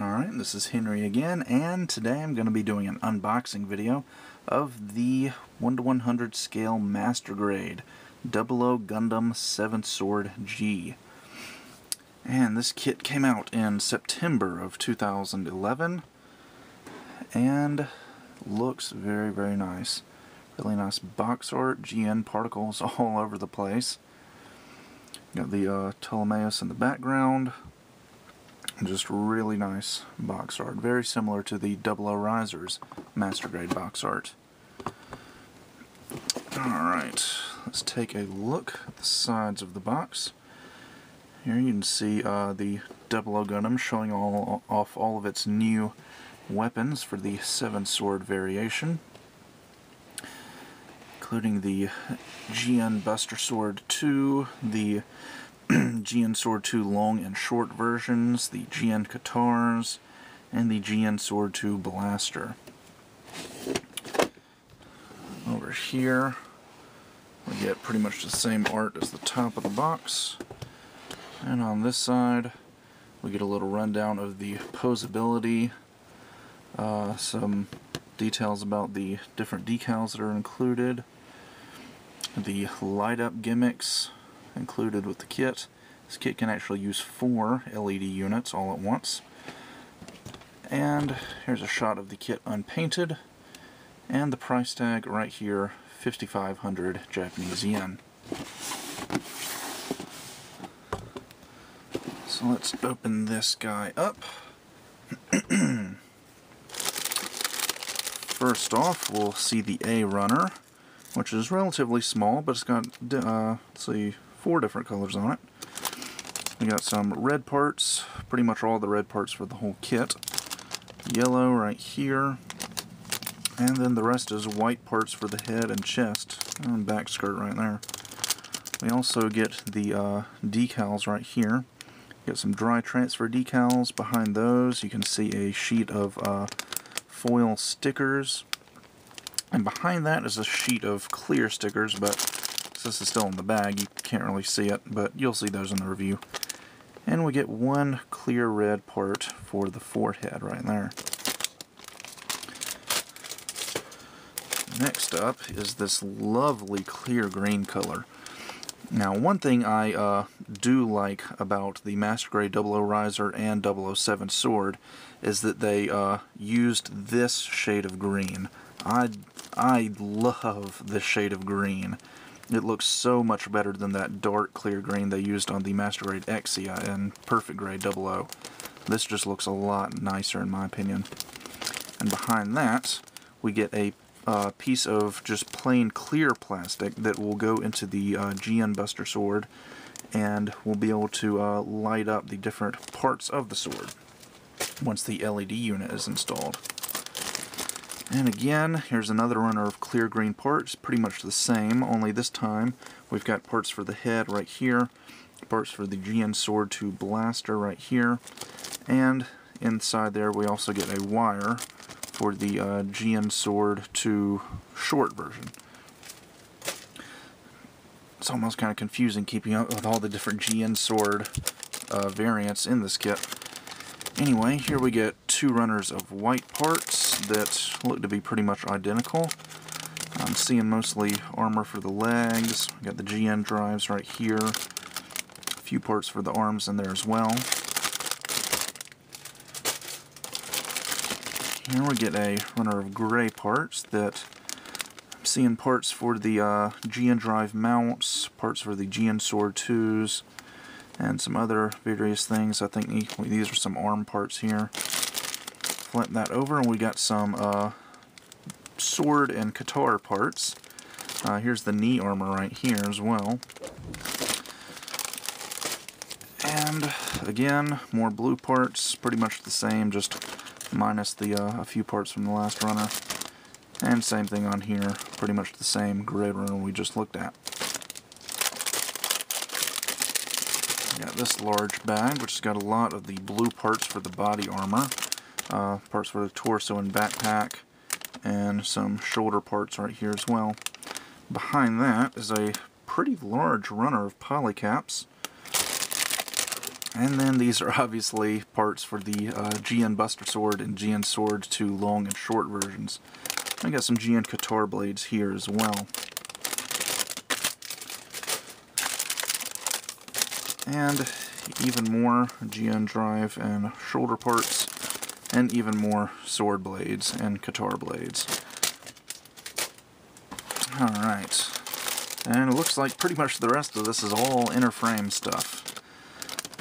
Alright, this is Henry again, and today I'm going to be doing an unboxing video of the 1/100 scale Master Grade 00 Gundam 7 Sword G. And this kit came out in September of 2011, and looks very, very nice. Really nice box art, GN particles all over the place. Got the Ptolemaeus in the background. Just really nice box art. Very similar to the 00 Riser's Master Grade box art. Alright, let's take a look at the sides of the box. Here you can see the 00 Gundam showing off all of its new weapons for the 7 sword variation, including the GN Buster Sword 2, the GN Sword 2 long and short versions, the GN Katars, and the GN Sword 2 Blaster. Over here, we get pretty much the same art as the top of the box. And on this side, we get a little rundown of the posability, some details about the different decals that are included, the light-up gimmicks included with the kit. This kit can actually use 4 LED units all at once. And here's a shot of the kit unpainted, and the price tag right here, 5,500 Japanese yen. So let's open this guy up. First off, we'll see the A runner, which is relatively small, but it's got, let's see, 4 different colors on it. We got some red parts, pretty much all the red parts for the whole kit. Yellow right here, and then the rest is white parts for the head and chest, and back skirt right there. We also get the decals right here. Get some dry transfer decals. Behind those you can see a sheet of foil stickers, and behind that is a sheet of clear stickers, but this is still in the bag, you can't really see it, but you'll see those in the review. And we get one clear red part for the forehead right there. Next up is this lovely clear green color. Now, one thing I do like about the Master Grade 00 Riser and 007 Sword is that they used this shade of green. I love this shade of green. It looks so much better than that dark clear green they used on the Master Grade Exia and Perfect Grade 00. This just looks a lot nicer in my opinion. And behind that, we get a piece of just plain clear plastic that will go into the GN Buster Sword, and we'll be able to light up the different parts of the sword once the LED unit is installed. And again, here's another runner of clear green parts, pretty much the same, only this time we've got parts for the head right here, parts for the GN Sword 2 Blaster right here, and inside there we also get a wire for the GN Sword 2 short version. It's almost kind of confusing keeping up with all the different GN Sword variants in this kit. Anyway, here we get 2 runners of white parts that look to be pretty much identical. I'm seeing mostly armor for the legs. We got the GN drives right here. A few parts for the arms in there as well. Here we get a runner of gray parts that I'm seeing parts for the GN drive mounts, parts for the GN Sword 2s, and some other various things. I think these are some arm parts here. Flip that over and we got some sword and Katar parts. Here's the knee armor right here as well. And again, more blue parts, pretty much the same, just minus the a few parts from the last runner. And same thing on here, pretty much the same gray runner we just looked at. We got this large bag, which has got a lot of the blue parts for the body armor, parts for the torso and backpack, and some shoulder parts right here as well. Behind that is a pretty large runner of polycaps. And then these are obviously parts for the GN Buster Sword and GN Sword 2 long and short versions. I got some GN Guitar blades here as well. And even more GN drive and shoulder parts, and even more sword blades and guitar blades. Alright, and it looks like pretty much the rest of this is all inner frame stuff.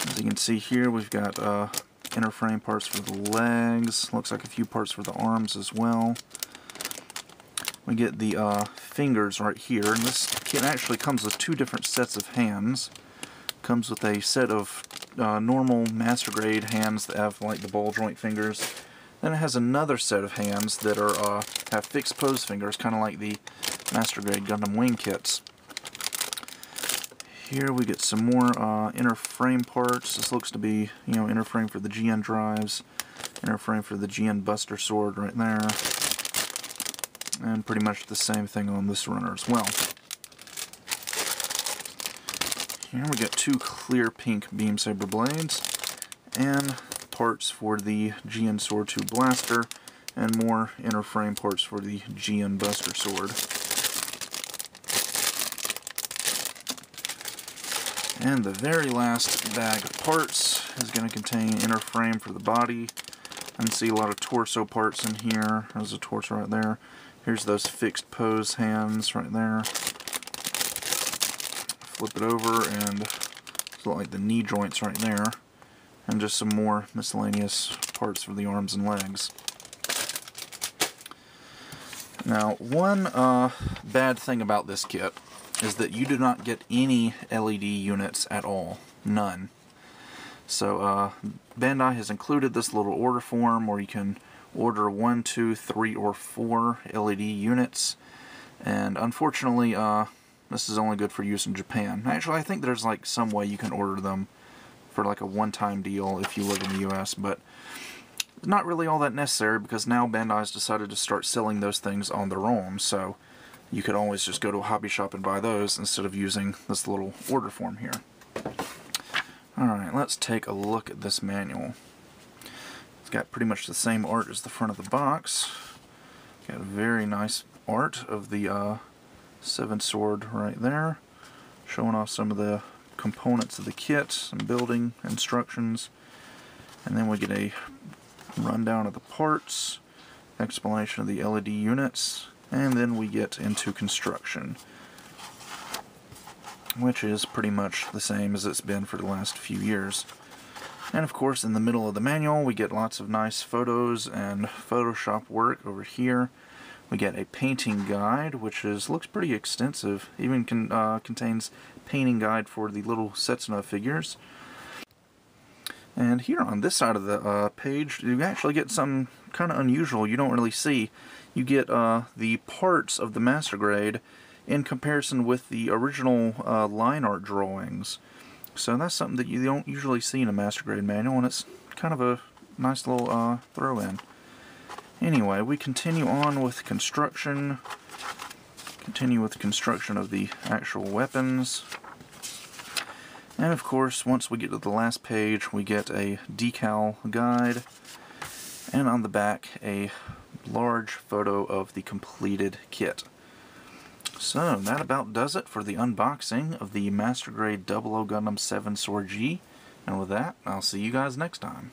As you can see here, we've got inner frame parts for the legs, looks like a few parts for the arms as well. We get the fingers right here, and this kit actually comes with two different sets of hands. Comes with a set of normal master grade hands that have like the ball joint fingers. Then it has another set of hands that are have fixed pose fingers, kind of like the master grade Gundam wing kits. Here we get some more inner frame parts. This looks to be, you know, inner frame for the GN drives, inner frame for the GN Buster Sword right there, and pretty much the same thing on this runner as well. Here we got two clear pink beam saber blades, and parts for the GN Sword 2 blaster, and more inner frame parts for the GN Buster Sword. And the very last bag of parts is going to contain inner frame for the body. I can see a lot of torso parts in here. There's a torso right there. Here's those fixed pose hands right there. Flip it over and it's like the knee joints right there, and just some more miscellaneous parts for the arms and legs. Now, one bad thing about this kit is that you do not get any LED units at all. None. So Bandai has included this little order form where you can order 1, 2, 3, or 4 LED units, and unfortunately this is only good for use in Japan. Actually, I think there's like some way you can order them for like a one-time deal if you live in the US, but not really all that necessary because now Bandai's decided to start selling those things on their own, so you could always just go to a hobby shop and buy those instead of using this little order form here. Alright, let's take a look at this manual. It's got pretty much the same art as the front of the box. Got a very nice art of the 7 sword right there, showing off some of the components of the kit, some building instructions, and then we get a rundown of the parts, explanation of the LED units, and then we get into construction, which is pretty much the same as it's been for the last few years. And of course, in the middle of the manual we get lots of nice photos and Photoshop work over here. We get a painting guide, which looks pretty extensive. Even contains painting guide for the little Setsuna figures. And here on this side of the page, you actually get something kind of unusual you don't really see. You get the parts of the master grade in comparison with the original line art drawings. So that's something that you don't usually see in a master grade manual, and it's kind of a nice little throw-in. Anyway, we continue on with construction. Continue with construction of the actual weapons. And of course, once we get to the last page, we get a decal guide, and on the back, a large photo of the completed kit. So, that about does it for the unboxing of the Master Grade 00 Gundam 7 Sword G. And with that, I'll see you guys next time.